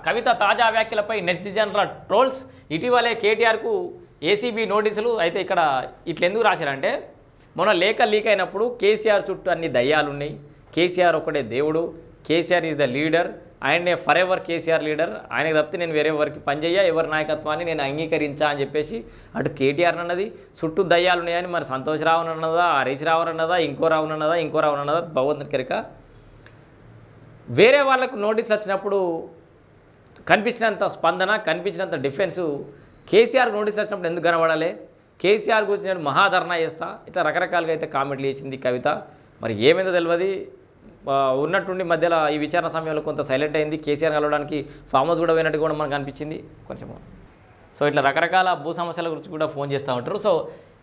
కవిత తాజా వ్యాఖ్యలపై నెటిజన్ల ట్రోల్స్. ఇటీవలే కేటీఆర్కు ఏసీబీ నోటీసులు. అయితే ఇక్కడ ఇట్లా ఎందుకు రాశారంటే, మొన్న లేఖ లీక్ అయినప్పుడు కేసీఆర్ చుట్టూ అన్ని దయ్యాలున్నాయి, కేసీఆర్ ఒకటే దేవుడు, కేసీఆర్ ఈజ్ ద లీడర్, ఆయనే ఫర్ ఎవర్ కేసీఆర్ లీడర్, ఆయనకు తప్పితే నేను వేరే ఎవరికి పనిచేయ, ఎవరి నాయకత్వాన్ని నేను అంగీకరించా అని చెప్పేసి అటు కేటీఆర్ అన్నది. చుట్టూ దయ్యాలు ఉన్నాయని మరి సంతోష్ రావు అన్నదా, హరీష్ రావు అన్నదా, ఇంకో రావు అన్నదా భగవంతుని కెరక. వేరే వాళ్ళకు నోటీసులు వచ్చినప్పుడు కనిపించినంత స్పందన, కనిపించినంత డిఫెన్సు కేసీఆర్ నోటీసులు వచ్చినప్పుడు ఎందుకు కనబడాలి? కేసీఆర్ గురించి నేను మహాధర్నా చేస్తా, ఇట్లా రకరకాలుగా అయితే కామెంట్లు చేసింది కవిత. మరి ఏమైందో తెలియదు. ఉన్నట్టుండి మధ్యలో ఈ విచారణ సమయంలో కొంత సైలెంట్ అయింది. కేసీఆర్ కలవడానికి ఫామ్ హౌస్ కూడా పోయినట్టు కూడా మనకు అనిపించింది కొంచెం. సో ఇట్లా రకరకాల భూ సమస్యల గురించి కూడా ఫోన్ చేస్తూ ఉంటారు. సో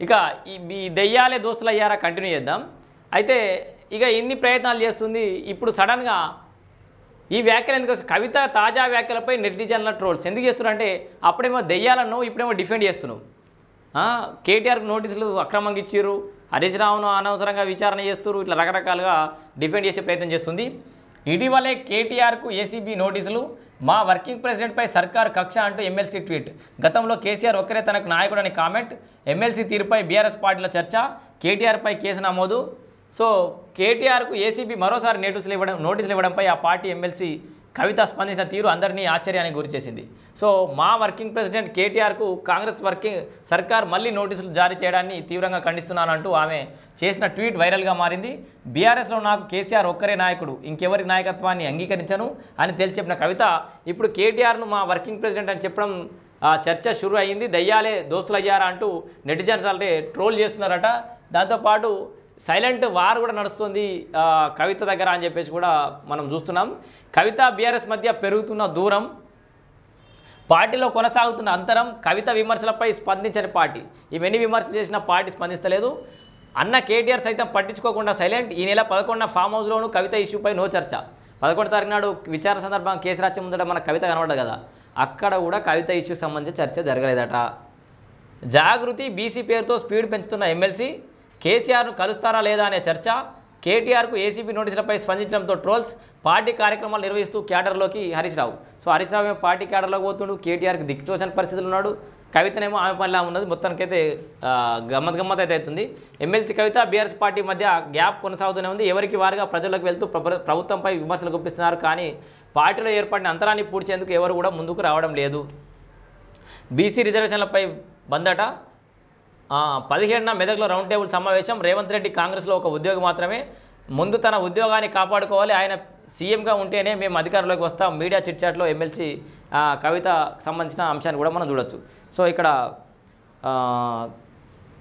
ఇక ఈ దెయ్యాలే దోస్తులు అయ్యారా కంటిన్యూ చేద్దాం. అయితే ఇక ఇన్ని ప్రయత్నాలు చేస్తుంది. ఇప్పుడు సడన్గా ఈ వ్యాఖ్యలు ఎందుకు వస్తాయి? కవిత తాజా వ్యాఖ్యలపై నెటిజన్ల ట్రోల్స్ ఎందుకు చేస్తున్నారు అంటే, అప్పుడేమో దెయ్యాలను ఇప్పుడేమో డిఫెండ్ చేస్తున్నావు. కేటీఆర్కి నోటీసులు అక్రమంగా ఇచ్చారు, హరీష్ రావును అనవసరంగా విచారణ చేస్తారు, ఇట్లా రకరకాలుగా డిఫెండ్ చేసే ప్రయత్నం చేస్తుంది. ఇటీవలే కేటీఆర్కు ఏసీబీ నోటీసులు. మా వర్కింగ్ ప్రెసిడెంట్పై సర్కారు కక్ష అంటూ ఎమ్మెల్సీ ట్వీట్. గతంలో కేసీఆర్ ఒక్కరే తనకు నాయకుడని కామెంట్. ఎమ్మెల్సీ తీరుపై బీఆర్ఎస్ పార్టీలో చర్చ. కేటీఆర్పై కేసు నమోదు. సో కేటీఆర్కు ఏసీబీ మరోసారి నోటీసులు ఇవ్వడంపై ఆ పార్టీ ఎమ్మెల్సీ కవిత స్పందించిన తీరు అందరినీ ఆశ్చర్యానికి గురిచేసింది. సో మా వర్కింగ్ ప్రెసిడెంట్ కేటీఆర్కు కాంగ్రెస్ సర్కార్ మళ్ళీ నోటీసులు జారీ చేయడాన్ని తీవ్రంగా ఖండిస్తున్నానంటూ ఆమె చేసిన ట్వీట్ వైరల్గా మారింది. బీఆర్ఎస్లో నాకు కేసీఆర్ ఒక్కరే నాయకుడు, ఇంకెవరి నాయకత్వాన్ని అంగీకరించను అని తేల్చి చెప్పిన కవిత ఇప్పుడు కేటీఆర్ను మా వర్కింగ్ ప్రెసిడెంట్ అని చెప్పడం చర్చ షురు అయ్యింది. దయ్యాలే దోస్తులు అయ్యారా అంటూ నెటిజన్స్ అంటే ట్రోల్ చేస్తున్నారట. దాంతోపాటు సైలెంట్ వార్ కూడా నడుస్తుంది కవిత దగ్గర అని చెప్పేసి కూడా మనం చూస్తున్నాం. కవిత బీఆర్ఎస్ మధ్య పెరుగుతున్న దూరం, పార్టీలో కొనసాగుతున్న అంతరం, కవిత విమర్శలపై స్పందించని పార్టీ. ఇవన్నీ విమర్శలు చేసిన పార్టీ స్పందిస్తలేదు. అన్న కేటీఆర్ సైతం పట్టించుకోకుండా సైలెంట్. ఈ నెల 11న ఫామ్ హౌస్లోనూ కవిత ఇష్యూపై నో చర్చ. 11వ తారీఖు నాడు విచారణ సందర్భంగా కేసు రాజ్యం ముందట మన కవిత కనబడ్డది కదా, అక్కడ కూడా కవిత ఇష్యూకి సంబంధించి చర్చ జరగలేదట. జాగృతి బీసీ పేరుతో స్పీడ్ పెంచుతున్న ఎమ్మెల్సీ. కేసీఆర్ను కలుస్తారా లేదా అనే చర్చ. కేటీఆర్కు ఏసీబీ నోటీసులపై స్పందించడంతో ట్రోల్స్. పార్టీ కార్యక్రమాలు నిర్వహిస్తూ క్యాడర్లోకి హరీష్ రావు. సో హరీష్ రావు ఏమో పార్టీ క్యాడర్లోకి పోతుండు, కేటీఆర్కి దిక్కుతోచని పరిస్థితులు ఉన్నాడు. కవితనేమో ఆమె పనిలా ఉన్నది. మొత్తానికైతే గమ్మత్ అయితే అవుతుంది. ఎమ్మెల్సీ కవిత బీఆర్ఎస్ పార్టీ మధ్య గ్యాప్ కొనసాగుతూనే ఉంది. ఎవరికి వారుగా ప్రజల్లోకి వెళ్తూ ప్రభుత్వంపై విమర్శలు గుప్పిస్తున్నారు. కానీ పార్టీలో ఏర్పడిన అంతరాన్ని పూడ్చేందుకు ఎవరు కూడా ముందుకు రావడం లేదు. బీసీ రిజర్వేషన్లపై బందట. 17న మెదక్లో రౌండ్ టేబుల్ సమావేశం. రేవంత్ రెడ్డి కాంగ్రెస్లో ఒక ఉద్యోగి మాత్రమే, ముందు తన ఉద్యోగాన్ని కాపాడుకోవాలి, ఆయన సీఎంగా ఉంటేనే మేము అధికారంలోకి వస్తాం. మీడియా చిట్చాట్లో ఎమ్మెల్సీ కవిత సంబంధించిన అంశాన్ని కూడా మనం చూడొచ్చు. సో ఇక్కడ